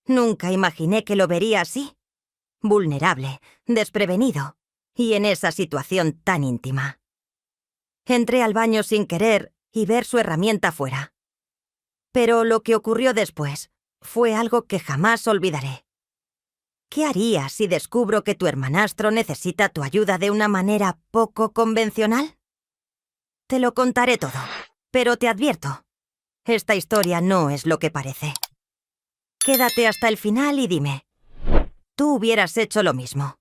Nunca imaginé que lo vería así. Vulnerable, desprevenido, y en esa situación tan íntima. Entré al baño sin querer y ver su herramienta fuera. Pero lo que ocurrió después fue algo que jamás olvidaré. ¿Qué harías si descubro que tu hermanastro necesita tu ayuda de una manera poco convencional? Te lo contaré todo, pero te advierto, esta historia no es lo que parece. Quédate hasta el final y dime, ¿tú hubieras hecho lo mismo?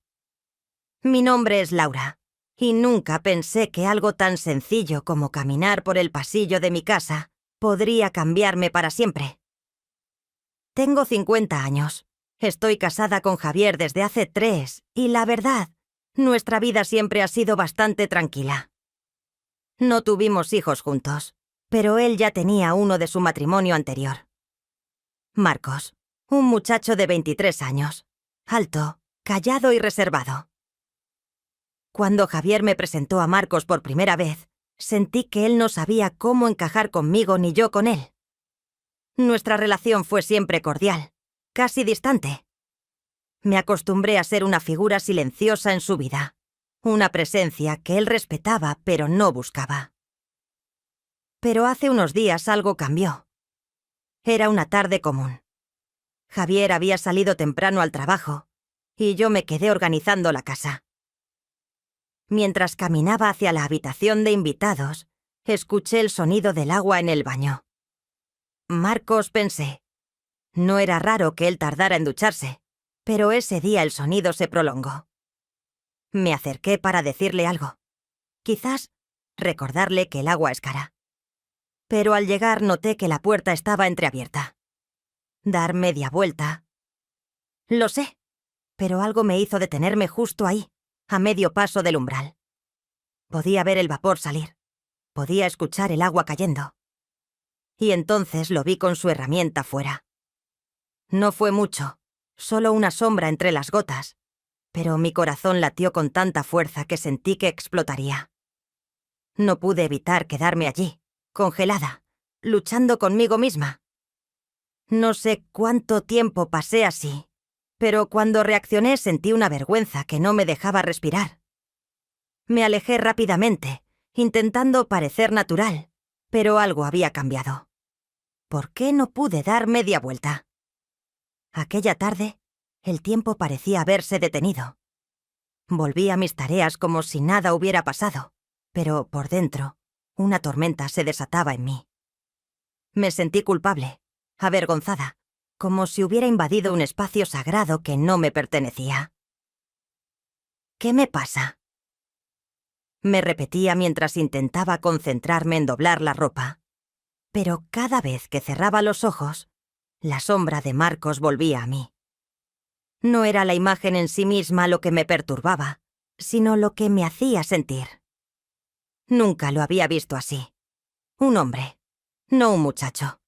Mi nombre es Laura, y nunca pensé que algo tan sencillo como caminar por el pasillo de mi casa podría cambiarme para siempre. Tengo 50 años. Estoy casada con Javier desde hace 3, y la verdad, nuestra vida siempre ha sido bastante tranquila. No tuvimos hijos juntos, pero él ya tenía uno de su matrimonio anterior. Marcos, un muchacho de 23 años, alto, callado y reservado. Cuando Javier me presentó a Marcos por primera vez, sentí que él no sabía cómo encajar conmigo ni yo con él. Nuestra relación fue siempre cordial, casi distante. Me acostumbré a ser una figura silenciosa en su vida, una presencia que él respetaba pero no buscaba. Pero hace unos días algo cambió. Era una tarde común. Javier había salido temprano al trabajo y yo me quedé organizando la casa. Mientras caminaba hacia la habitación de invitados, escuché el sonido del agua en el baño. Marcos, pensé. No era raro que él tardara en ducharse, pero ese día el sonido se prolongó. Me acerqué para decirle algo. Quizás recordarle que el agua es cara. Pero al llegar noté que la puerta estaba entreabierta. Dar media vuelta. Lo sé, pero algo me hizo detenerme justo ahí, a medio paso del umbral. Podía ver el vapor salir. Podía escuchar el agua cayendo. Y entonces lo vi con su herramienta fuera. No fue mucho, solo una sombra entre las gotas, pero mi corazón latió con tanta fuerza que sentí que explotaría. No pude evitar quedarme allí, congelada, luchando conmigo misma. No sé cuánto tiempo pasé así, pero cuando reaccioné sentí una vergüenza que no me dejaba respirar. Me alejé rápidamente, intentando parecer natural, pero algo había cambiado. ¿Por qué no pude dar media vuelta? Aquella tarde, el tiempo parecía haberse detenido. Volví a mis tareas como si nada hubiera pasado, pero por dentro, una tormenta se desataba en mí. Me sentí culpable, avergonzada, como si hubiera invadido un espacio sagrado que no me pertenecía. ¿Qué me pasa?, me repetía mientras intentaba concentrarme en doblar la ropa. Pero cada vez que cerraba los ojos, la sombra de Marcos volvía a mí. No era la imagen en sí misma lo que me perturbaba, sino lo que me hacía sentir. Nunca lo había visto así. Un hombre, no un muchacho.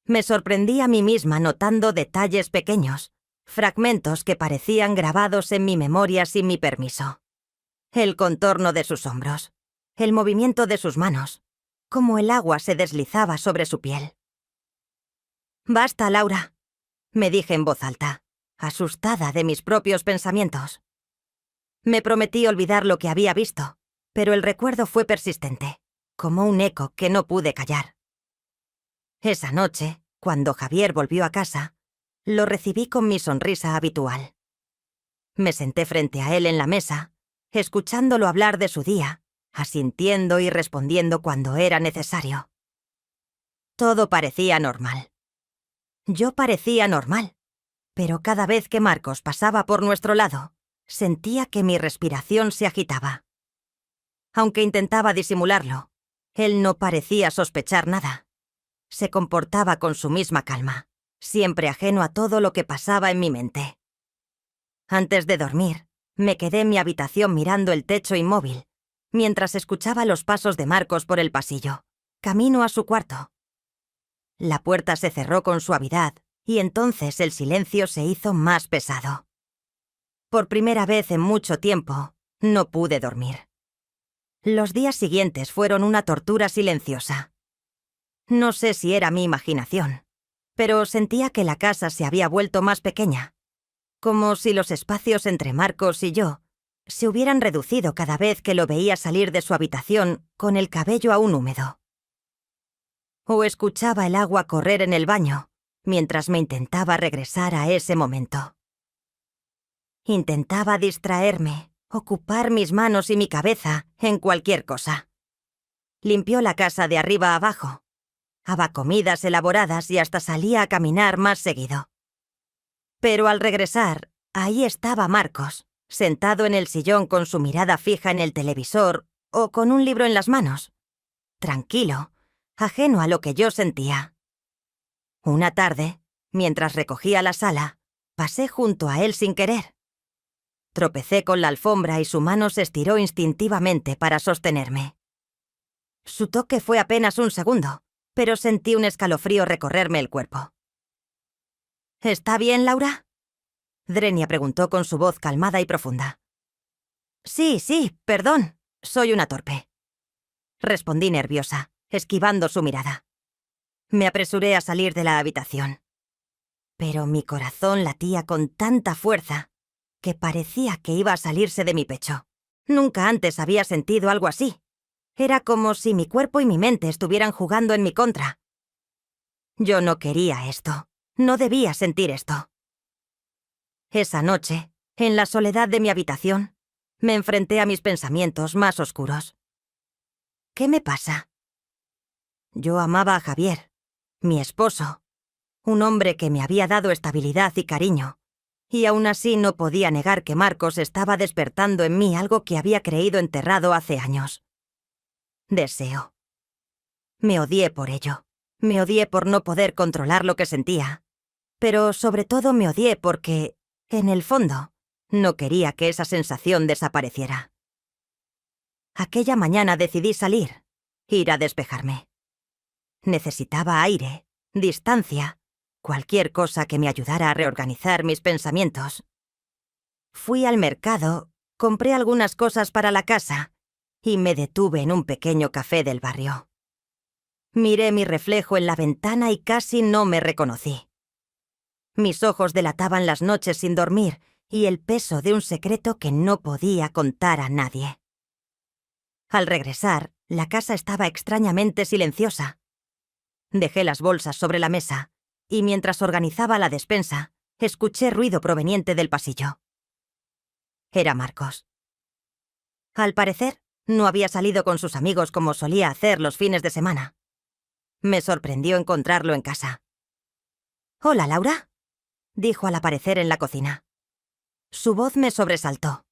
Me sorprendí a mí misma notando detalles pequeños, fragmentos que parecían grabados en mi memoria sin mi permiso. El contorno de sus hombros, el movimiento de sus manos, cómo el agua se deslizaba sobre su piel. «Basta, Laura», me dije en voz alta, asustada de mis propios pensamientos. Me prometí olvidar lo que había visto, pero el recuerdo fue persistente, como un eco que no pude callar. Esa noche, cuando Javier volvió a casa, lo recibí con mi sonrisa habitual. Me senté frente a él en la mesa, escuchándolo hablar de su día, asintiendo y respondiendo cuando era necesario. Todo parecía normal. Yo parecía normal, pero cada vez que Marcos pasaba por nuestro lado, sentía que mi respiración se agitaba. Aunque intentaba disimularlo, él no parecía sospechar nada. Se comportaba con su misma calma, siempre ajeno a todo lo que pasaba en mi mente. Antes de dormir, me quedé en mi habitación mirando el techo inmóvil, mientras escuchaba los pasos de Marcos por el pasillo, camino a su cuarto. La puerta se cerró con suavidad y entonces el silencio se hizo más pesado. Por primera vez en mucho tiempo, no pude dormir. Los días siguientes fueron una tortura silenciosa. No sé si era mi imaginación, pero sentía que la casa se había vuelto más pequeña, como si los espacios entre Marcos y yo se hubieran reducido cada vez que lo veía salir de su habitación con el cabello aún húmedo. O escuchaba el agua correr en el baño mientras me intentaba regresar a ese momento. Intentaba distraerme, ocupar mis manos y mi cabeza en cualquier cosa. Limpió la casa de arriba a abajo. Haba comidas elaboradas y hasta salía a caminar más seguido. Pero al regresar, ahí estaba Marcos, sentado en el sillón con su mirada fija en el televisor o con un libro en las manos. Tranquilo, ajeno a lo que yo sentía. Una tarde, mientras recogía la sala, pasé junto a él sin querer. Tropecé con la alfombra y su mano se estiró instintivamente para sostenerme. Su toque fue apenas un segundo, pero sentí un escalofrío recorrerme el cuerpo. ¿Está bien, Laura? Drenia preguntó con su voz calmada y profunda. Sí, perdón, soy una torpe. Respondí nerviosa, esquivando su mirada. Me apresuré a salir de la habitación. Pero mi corazón latía con tanta fuerza que parecía que iba a salirse de mi pecho. Nunca antes había sentido algo así. Era como si mi cuerpo y mi mente estuvieran jugando en mi contra. Yo no quería esto. No debía sentir esto. Esa noche, en la soledad de mi habitación, me enfrenté a mis pensamientos más oscuros. ¿Qué me pasa? Yo amaba a Javier, mi esposo, un hombre que me había dado estabilidad y cariño, y aún así no podía negar que Marcos estaba despertando en mí algo que había creído enterrado hace años. Deseo. Me odié por ello. Me odié por no poder controlar lo que sentía. Pero sobre todo me odié porque, en el fondo, no quería que esa sensación desapareciera. Aquella mañana decidí salir, ir a despejarme. Necesitaba aire, distancia, cualquier cosa que me ayudara a reorganizar mis pensamientos. Fui al mercado, compré algunas cosas para la casa y me detuve en un pequeño café del barrio. Miré mi reflejo en la ventana y casi no me reconocí. Mis ojos delataban las noches sin dormir y el peso de un secreto que no podía contar a nadie. Al regresar, la casa estaba extrañamente silenciosa. Dejé las bolsas sobre la mesa y mientras organizaba la despensa, escuché ruido proveniente del pasillo. Era Marcos. Al parecer, no había salido con sus amigos como solía hacer los fines de semana. Me sorprendió encontrarlo en casa. «Hola, Laura», dijo al aparecer en la cocina. Su voz me sobresaltó.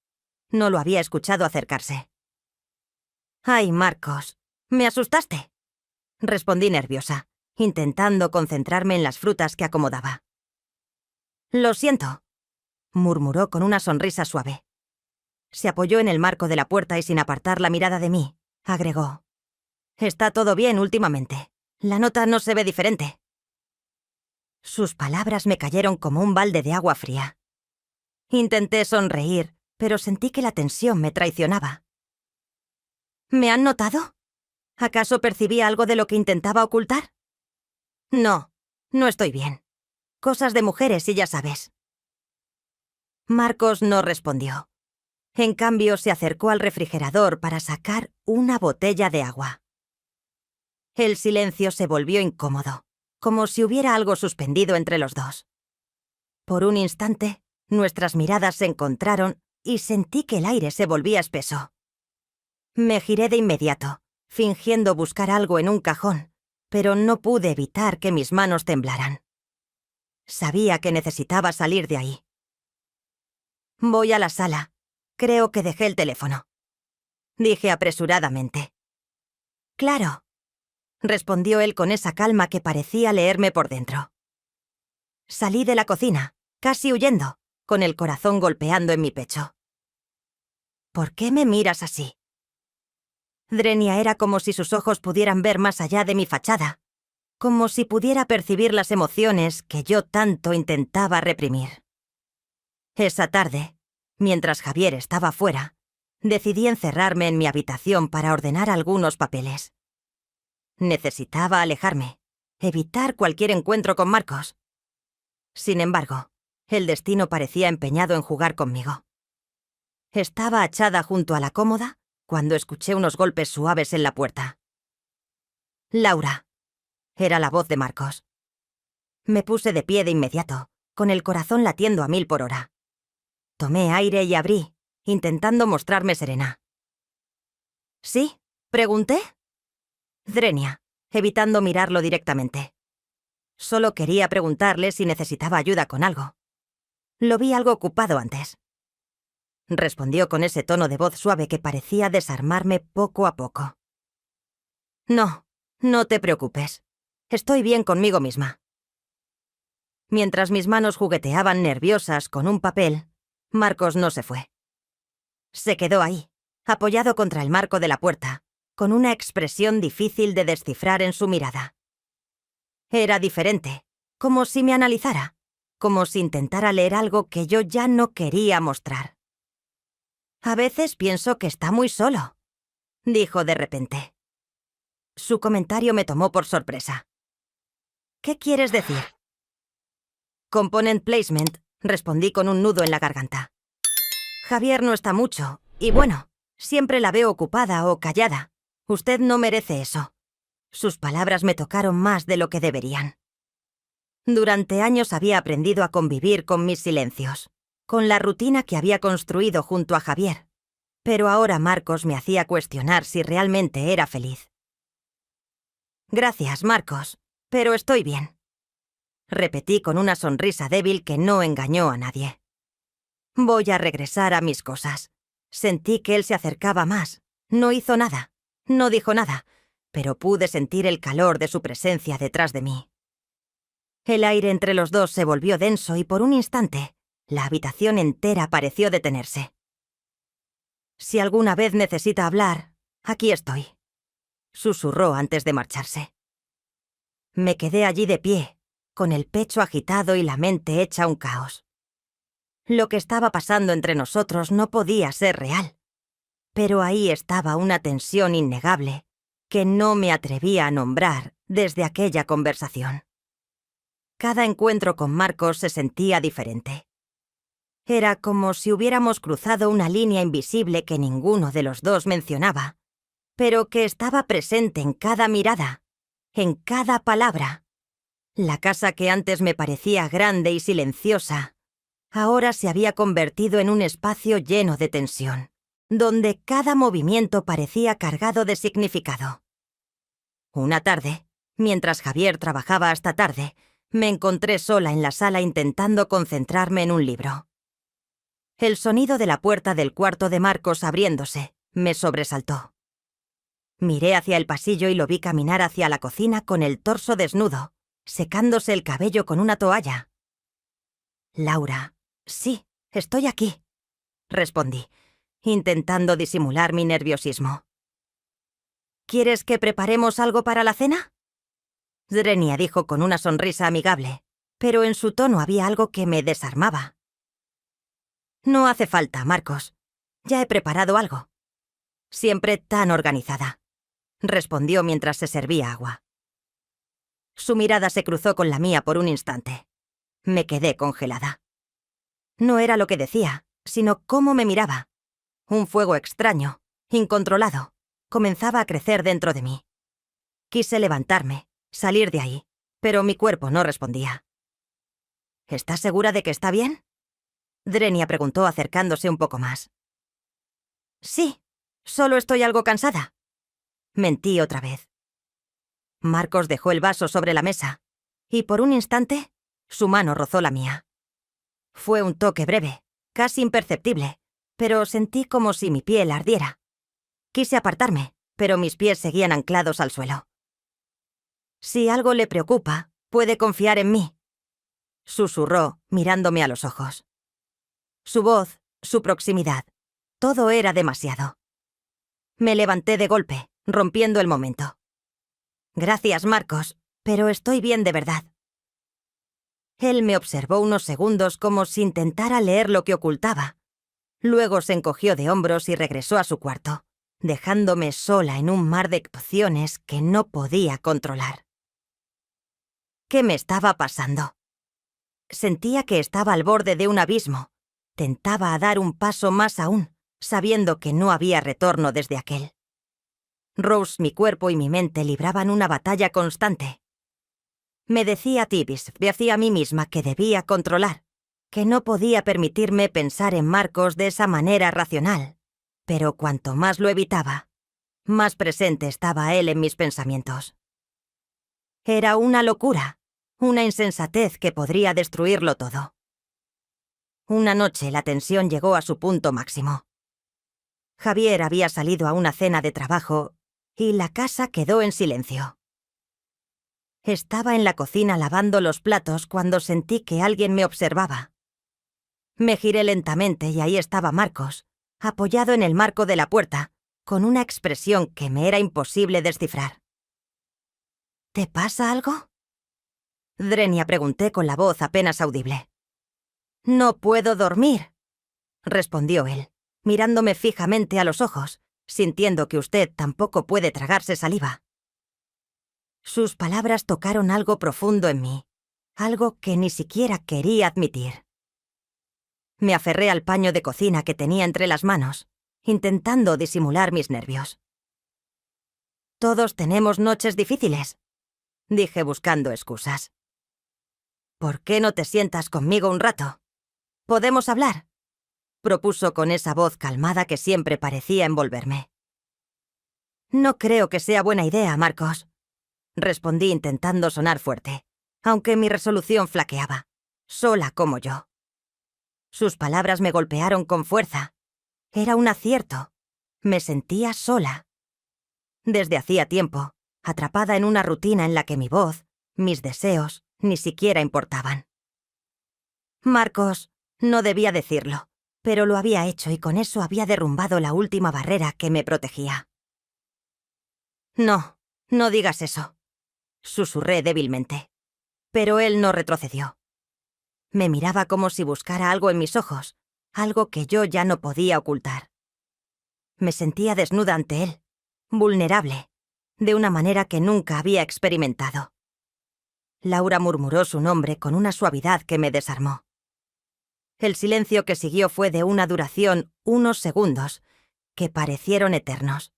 No lo había escuchado acercarse. «Ay, Marcos, me asustaste», respondí nerviosa, intentando concentrarme en las frutas que acomodaba. «Lo siento», murmuró con una sonrisa suave. Se apoyó en el marco de la puerta y sin apartar la mirada de mí, agregó: «Está todo bien últimamente. La nota no se ve diferente». Sus palabras me cayeron como un balde de agua fría. Intenté sonreír, pero sentí que la tensión me traicionaba. ¿Me han notado? ¿Acaso percibía algo de lo que intentaba ocultar? No, no estoy bien. Cosas de mujeres y ya sabes. Marcos no respondió. En cambio, se acercó al refrigerador para sacar una botella de agua. El silencio se volvió incómodo, como si hubiera algo suspendido entre los dos. Por un instante, nuestras miradas se encontraron y sentí que el aire se volvía espeso. Me giré de inmediato, fingiendo buscar algo en un cajón, pero no pude evitar que mis manos temblaran. Sabía que necesitaba salir de ahí. «Voy a la sala. Creo que dejé el teléfono», dije apresuradamente. «Claro», respondió él con esa calma que parecía leerme por dentro. Salí de la cocina, casi huyendo, con el corazón golpeando en mi pecho. «¿Por qué me miras así?» Drenia era como si sus ojos pudieran ver más allá de mi fachada, como si pudiera percibir las emociones que yo tanto intentaba reprimir. Esa tarde, mientras Javier estaba fuera, decidí encerrarme en mi habitación para ordenar algunos papeles. Necesitaba alejarme, evitar cualquier encuentro con Marcos. Sin embargo, el destino parecía empeñado en jugar conmigo. Estaba echada junto a la cómoda cuando escuché unos golpes suaves en la puerta. «Laura», era la voz de Marcos. Me puse de pie de inmediato, con el corazón latiendo a 1000 por hora. Tomé aire y abrí, intentando mostrarme serena. «¿Sí?», pregunté. Drenia, evitando mirarlo directamente. Solo quería preguntarle si necesitaba ayuda con algo. Lo vi algo ocupado antes. Respondió con ese tono de voz suave que parecía desarmarme poco a poco. «No, no te preocupes. Estoy bien conmigo misma». Mientras mis manos jugueteaban nerviosas con un papel, Marcos no se fue. Se quedó ahí, apoyado contra el marco de la puerta, con una expresión difícil de descifrar en su mirada. Era diferente, como si me analizara, como si intentara leer algo que yo ya no quería mostrar. «A veces pienso que está muy solo», dijo de repente. Su comentario me tomó por sorpresa. «¿Qué quieres decir?» «Component placement», respondí con un nudo en la garganta. «Javier no está mucho, y bueno, siempre la veo ocupada o callada. Usted no merece eso». Sus palabras me tocaron más de lo que deberían. Durante años había aprendido a convivir con mis silencios, con la rutina que había construido junto a Javier. Pero ahora Marcos me hacía cuestionar si realmente era feliz. «Gracias, Marcos, pero estoy bien», repetí con una sonrisa débil que no engañó a nadie. «Voy a regresar a mis cosas». Sentí que él se acercaba más. No hizo nada, no dijo nada, pero pude sentir el calor de su presencia detrás de mí. El aire entre los dos se volvió denso y por un instante, la habitación entera pareció detenerse. «Si alguna vez necesita hablar, aquí estoy», susurró antes de marcharse. Me quedé allí de pie, con el pecho agitado y la mente hecha un caos. Lo que estaba pasando entre nosotros no podía ser real, pero ahí estaba una tensión innegable que no me atrevía a nombrar desde aquella conversación. Cada encuentro con Marcos se sentía diferente. Era como si hubiéramos cruzado una línea invisible que ninguno de los dos mencionaba, pero que estaba presente en cada mirada, en cada palabra. La casa que antes me parecía grande y silenciosa, ahora se había convertido en un espacio lleno de tensión, donde cada movimiento parecía cargado de significado. Una tarde, mientras Javier trabajaba hasta tarde, me encontré sola en la sala intentando concentrarme en un libro. El sonido de la puerta del cuarto de Marcos abriéndose me sobresaltó. Miré hacia el pasillo y lo vi caminar hacia la cocina con el torso desnudo, secándose el cabello con una toalla. «Laura, sí, estoy aquí», respondí, intentando disimular mi nerviosismo. «¿Quieres que preparemos algo para la cena?», Drenia dijo con una sonrisa amigable, pero en su tono había algo que me desarmaba. «No hace falta, Marcos. Ya he preparado algo. Siempre tan organizada», respondió mientras se servía agua. Su mirada se cruzó con la mía por un instante. Me quedé congelada. No era lo que decía, sino cómo me miraba. Un fuego extraño, incontrolado, comenzaba a crecer dentro de mí. Quise levantarme, salir de ahí, pero mi cuerpo no respondía. «¿Estás segura de que está bien?», Drenia preguntó acercándose un poco más. «Sí, solo estoy algo cansada», mentí otra vez. Marcos dejó el vaso sobre la mesa, y por un instante, su mano rozó la mía. Fue un toque breve, casi imperceptible, pero sentí como si mi piel ardiera. Quise apartarme, pero mis pies seguían anclados al suelo. «Si algo le preocupa, puede confiar en mí», susurró, mirándome a los ojos. Su voz, su proximidad, todo era demasiado. Me levanté de golpe, rompiendo el momento. «Gracias, Marcos, pero estoy bien de verdad». Él me observó unos segundos como si intentara leer lo que ocultaba. Luego se encogió de hombros y regresó a su cuarto, dejándome sola en un mar de opciones que no podía controlar. ¿Qué me estaba pasando? Sentía que estaba al borde de un abismo. Tentaba a dar un paso más aún, sabiendo que no había retorno desde aquel. Rose, mi cuerpo y mi mente libraban una batalla constante. Me decía a mí misma que debía controlar, que no podía permitirme pensar en Marcos de esa manera racional. Pero cuanto más lo evitaba, más presente estaba él en mis pensamientos. Era una locura, una insensatez que podría destruirlo todo. Una noche la tensión llegó a su punto máximo. Javier había salido a una cena de trabajo y la casa quedó en silencio. Estaba en la cocina lavando los platos cuando sentí que alguien me observaba. Me giré lentamente y ahí estaba Marcos, apoyado en el marco de la puerta, con una expresión que me era imposible descifrar. ¿Te pasa algo? Drenia, pregunté con la voz apenas audible. No puedo dormir, respondió él, mirándome fijamente a los ojos, sintiendo que usted tampoco puede tragarse saliva. Sus palabras tocaron algo profundo en mí, algo que ni siquiera quería admitir. Me aferré al paño de cocina que tenía entre las manos, intentando disimular mis nervios. Todos tenemos noches difíciles, dije buscando excusas. ¿Por qué no te sientas conmigo un rato? ¿Podemos hablar?, propuso con esa voz calmada que siempre parecía envolverme. No creo que sea buena idea, Marcos, respondí intentando sonar fuerte, aunque mi resolución flaqueaba, sola como yo. Sus palabras me golpearon con fuerza. Era un acierto. Me sentía sola. Desde hacía tiempo, atrapada en una rutina en la que mi voz, mis deseos, ni siquiera importaban. Marcos, no debía decirlo, pero lo había hecho y con eso había derrumbado la última barrera que me protegía. No, no digas eso, susurré débilmente. Pero él no retrocedió. Me miraba como si buscara algo en mis ojos, algo que yo ya no podía ocultar. Me sentía desnuda ante él, vulnerable, de una manera que nunca había experimentado. Laura murmuró su nombre con una suavidad que me desarmó. El silencio que siguió fue de una duración, unos segundos, que parecieron eternos.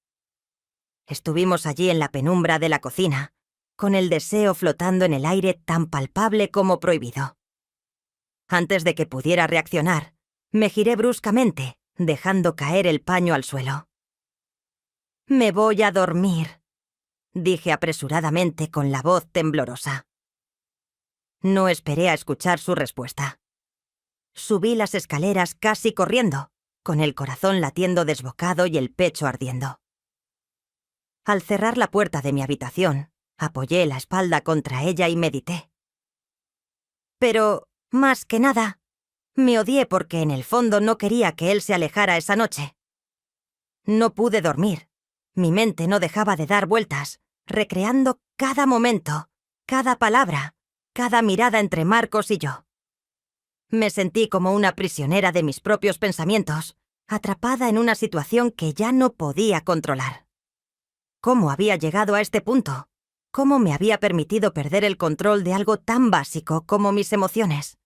Estuvimos allí en la penumbra de la cocina, con el deseo flotando en el aire tan palpable como prohibido. Antes de que pudiera reaccionar, me giré bruscamente, dejando caer el paño al suelo. «Me voy a dormir», dije apresuradamente con la voz temblorosa. No esperé a escuchar su respuesta. Subí las escaleras casi corriendo, con el corazón latiendo desbocado y el pecho ardiendo. Al cerrar la puerta de mi habitación, apoyé la espalda contra ella y medité. Pero, más que nada, me odié porque en el fondo no quería que él se alejara esa noche. No pude dormir. Mi mente no dejaba de dar vueltas, recreando cada momento, cada palabra, cada mirada entre Marcos y yo. Me sentí como una prisionera de mis propios pensamientos, atrapada en una situación que ya no podía controlar. ¿Cómo había llegado a este punto? ¿Cómo me había permitido perder el control de algo tan básico como mis emociones?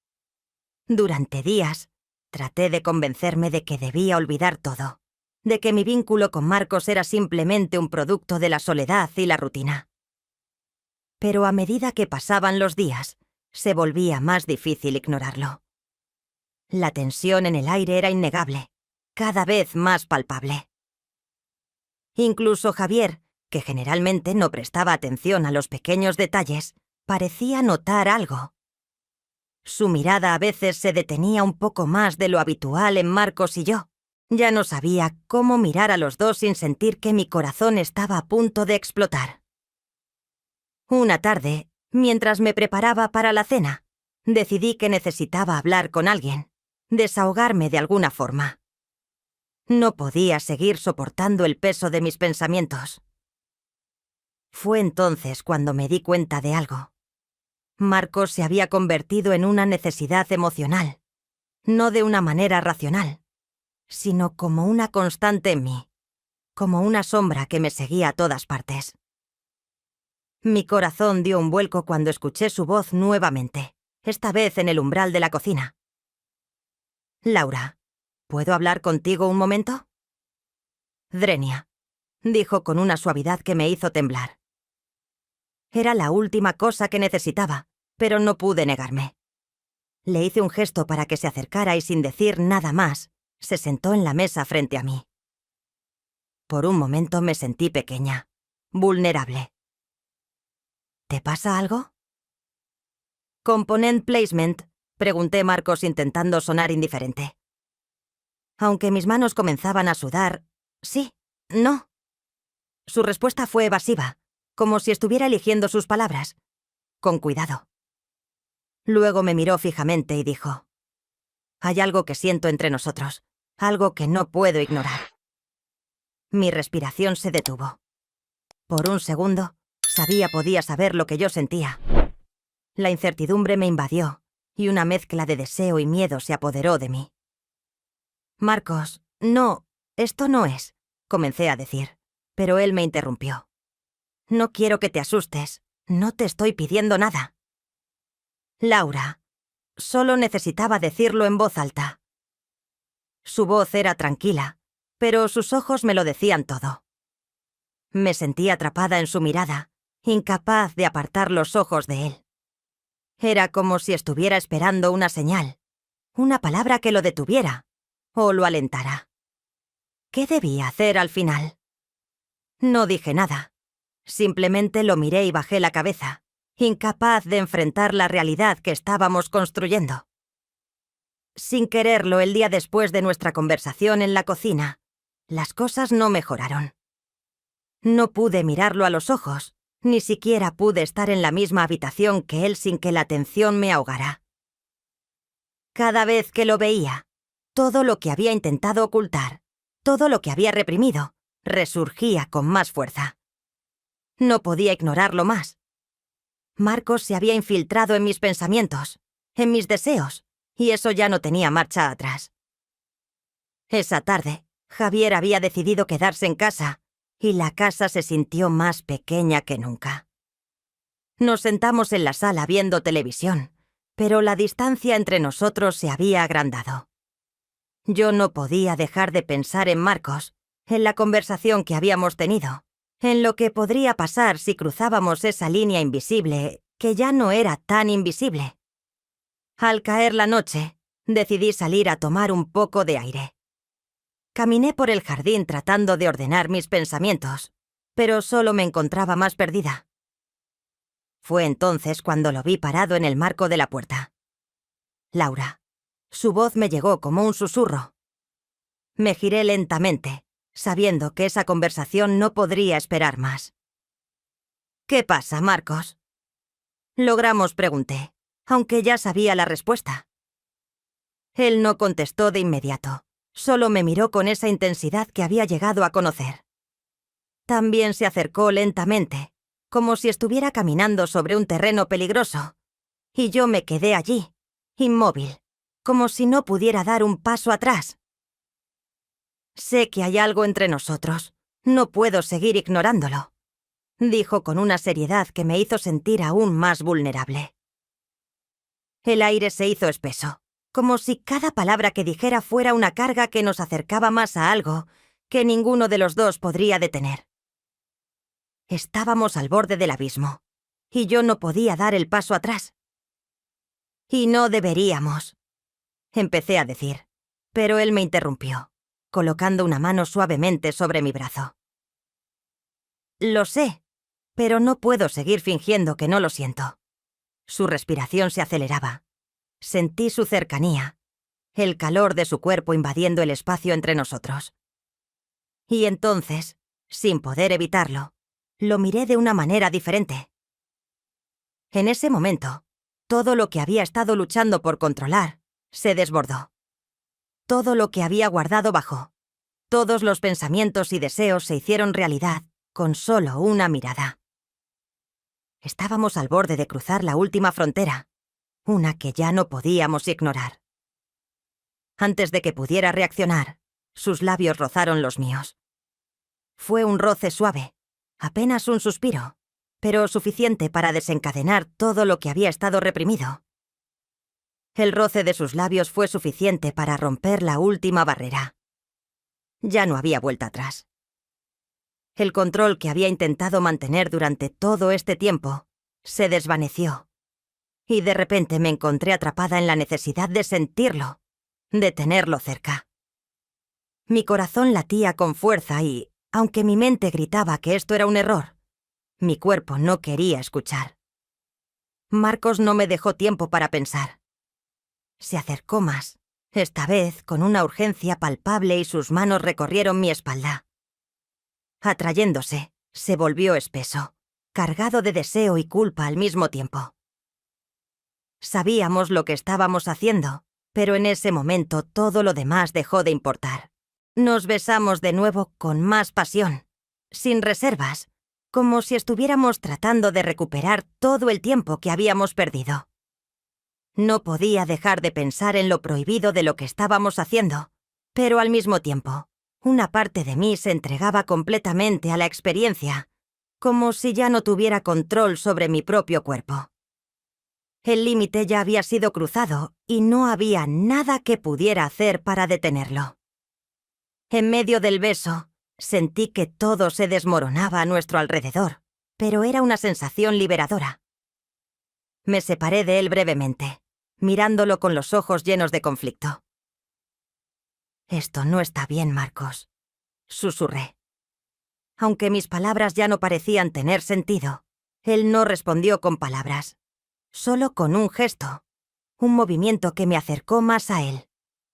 Durante días, traté de convencerme de que debía olvidar todo, de que mi vínculo con Marcos era simplemente un producto de la soledad y la rutina. Pero a medida que pasaban los días, se volvía más difícil ignorarlo. La tensión en el aire era innegable, cada vez más palpable. Incluso Javier, que generalmente no prestaba atención a los pequeños detalles, parecía notar algo. Su mirada a veces se detenía un poco más de lo habitual en Marcos y yo. Ya no sabía cómo mirar a los dos sin sentir que mi corazón estaba a punto de explotar. Una tarde, mientras me preparaba para la cena, decidí que necesitaba hablar con alguien, desahogarme de alguna forma. No podía seguir soportando el peso de mis pensamientos. Fue entonces cuando me di cuenta de algo. Marcos se había convertido en una necesidad emocional, no de una manera racional, sino como una constante en mí, como una sombra que me seguía a todas partes. Mi corazón dio un vuelco cuando escuché su voz nuevamente, esta vez en el umbral de la cocina. «Laura, ¿puedo hablar contigo un momento?» «Drenia», dijo con una suavidad que me hizo temblar. Era la última cosa que necesitaba, pero no pude negarme. Le hice un gesto para que se acercara y sin decir nada más, se sentó en la mesa frente a mí. Por un momento me sentí pequeña, vulnerable. ¿Te pasa algo? «Component placement», pregunté Marcos intentando sonar indiferente. Aunque mis manos comenzaban a sudar, sí, no. Su respuesta fue evasiva, como si estuviera eligiendo sus palabras, con cuidado. Luego me miró fijamente y dijo: «Hay algo que siento entre nosotros, algo que no puedo ignorar». Mi respiración se detuvo. Por un segundo, podía saber lo que yo sentía. La incertidumbre me invadió, y una mezcla de deseo y miedo se apoderó de mí. «Marcos, no, esto no es», comencé a decir, pero él me interrumpió. «No quiero que te asustes, no te estoy pidiendo nada». «Laura», solo necesitaba decirlo en voz alta. Su voz era tranquila, pero sus ojos me lo decían todo. Me sentí atrapada en su mirada, incapaz de apartar los ojos de él. Era como si estuviera esperando una señal, una palabra que lo detuviera o lo alentara. ¿Qué debía hacer al final? No dije nada. Simplemente lo miré y bajé la cabeza, incapaz de enfrentar la realidad que estábamos construyendo. Sin quererlo, el día después de nuestra conversación en la cocina, las cosas no mejoraron. No pude mirarlo a los ojos, ni siquiera pude estar en la misma habitación que él sin que la tensión me ahogara. Cada vez que lo veía, todo lo que había intentado ocultar, todo lo que había reprimido, resurgía con más fuerza. No podía ignorarlo más. Marcos se había infiltrado en mis pensamientos, en mis deseos, y eso ya no tenía marcha atrás. Esa tarde, Javier había decidido quedarse en casa, y la casa se sintió más pequeña que nunca. Nos sentamos en la sala viendo televisión, pero la distancia entre nosotros se había agrandado. Yo no podía dejar de pensar en Marcos, en la conversación que habíamos tenido, en lo que podría pasar si cruzábamos esa línea invisible, que ya no era tan invisible. Al caer la noche, decidí salir a tomar un poco de aire. Caminé por el jardín tratando de ordenar mis pensamientos, pero solo me encontraba más perdida. Fue entonces cuando lo vi parado en el marco de la puerta. «Laura». Su voz me llegó como un susurro. Me giré lentamente, sabiendo que esa conversación no podría esperar más. «¿Qué pasa, Marcos?». «Logramos», pregunté, aunque ya sabía la respuesta. Él no contestó de inmediato. Solo me miró con esa intensidad que había llegado a conocer. También se acercó lentamente, como si estuviera caminando sobre un terreno peligroso, y yo me quedé allí, inmóvil, como si no pudiera dar un paso atrás. «Sé que hay algo entre nosotros. No puedo seguir ignorándolo», dijo con una seriedad que me hizo sentir aún más vulnerable. El aire se hizo espeso, como si cada palabra que dijera fuera una carga que nos acercaba más a algo que ninguno de los dos podría detener. Estábamos al borde del abismo, y yo no podía dar el paso atrás. «Y no deberíamos», empecé a decir, pero él me interrumpió, colocando una mano suavemente sobre mi brazo. «Lo sé, pero no puedo seguir fingiendo que no lo siento». Su respiración se aceleraba. Sentí su cercanía, el calor de su cuerpo invadiendo el espacio entre nosotros. Y entonces, sin poder evitarlo, lo miré de una manera diferente. En ese momento, todo lo que había estado luchando por controlar se desbordó. Todo lo que había guardado bajó. Todos los pensamientos y deseos se hicieron realidad con solo una mirada. Estábamos al borde de cruzar la última frontera, una que ya no podíamos ignorar. Antes de que pudiera reaccionar, sus labios rozaron los míos. Fue un roce suave, apenas un suspiro, pero suficiente para desencadenar todo lo que había estado reprimido. El roce de sus labios fue suficiente para romper la última barrera. Ya no había vuelta atrás. El control que había intentado mantener durante todo este tiempo se desvaneció, y de repente me encontré atrapada en la necesidad de sentirlo, de tenerlo cerca. Mi corazón latía con fuerza y, aunque mi mente gritaba que esto era un error, mi cuerpo no quería escuchar. Marcos no me dejó tiempo para pensar. Se acercó más, esta vez con una urgencia palpable, y sus manos recorrieron mi espalda. Atrayéndose, se volvió espeso, cargado de deseo y culpa al mismo tiempo. Sabíamos lo que estábamos haciendo, pero en ese momento todo lo demás dejó de importar. Nos besamos de nuevo con más pasión, sin reservas, como si estuviéramos tratando de recuperar todo el tiempo que habíamos perdido. No podía dejar de pensar en lo prohibido de lo que estábamos haciendo, pero al mismo tiempo, una parte de mí se entregaba completamente a la experiencia, como si ya no tuviera control sobre mi propio cuerpo. El límite ya había sido cruzado y no había nada que pudiera hacer para detenerlo. En medio del beso, sentí que todo se desmoronaba a nuestro alrededor, pero era una sensación liberadora. Me separé de él brevemente, mirándolo con los ojos llenos de conflicto. «Esto no está bien, Marcos», susurré. Aunque mis palabras ya no parecían tener sentido, él no respondió con palabras, solo con un gesto, un movimiento que me acercó más a él,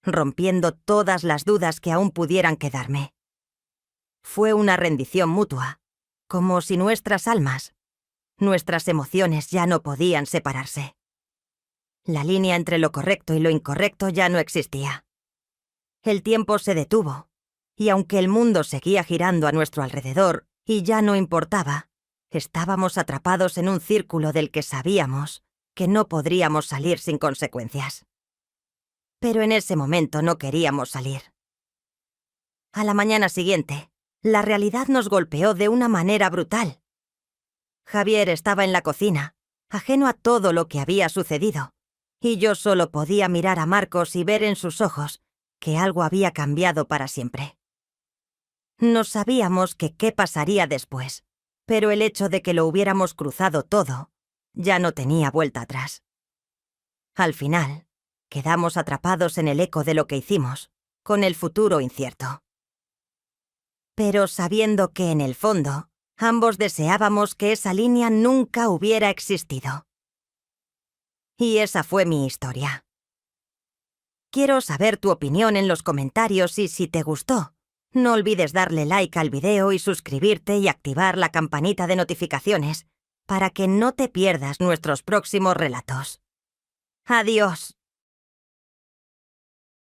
rompiendo todas las dudas que aún pudieran quedarme. Fue una rendición mutua, como si nuestras almas, nuestras emociones ya no podían separarse. La línea entre lo correcto y lo incorrecto ya no existía. El tiempo se detuvo, y aunque el mundo seguía girando a nuestro alrededor y ya no importaba, estábamos atrapados en un círculo del que sabíamos que no podríamos salir sin consecuencias. Pero en ese momento no queríamos salir. A la mañana siguiente, la realidad nos golpeó de una manera brutal. Javier estaba en la cocina, ajeno a todo lo que había sucedido, y yo solo podía mirar a Marcos y ver en sus ojos que algo había cambiado para siempre. No sabíamos qué pasaría después, pero el hecho de que lo hubiéramos cruzado todo ya no tenía vuelta atrás. Al final, quedamos atrapados en el eco de lo que hicimos, con el futuro incierto. Pero sabiendo que en el fondo, ambos deseábamos que esa línea nunca hubiera existido. Y esa fue mi historia. Quiero saber tu opinión en los comentarios y si te gustó, no olvides darle like al video y suscribirte y activar la campanita de notificaciones para que no te pierdas nuestros próximos relatos. ¡Adiós!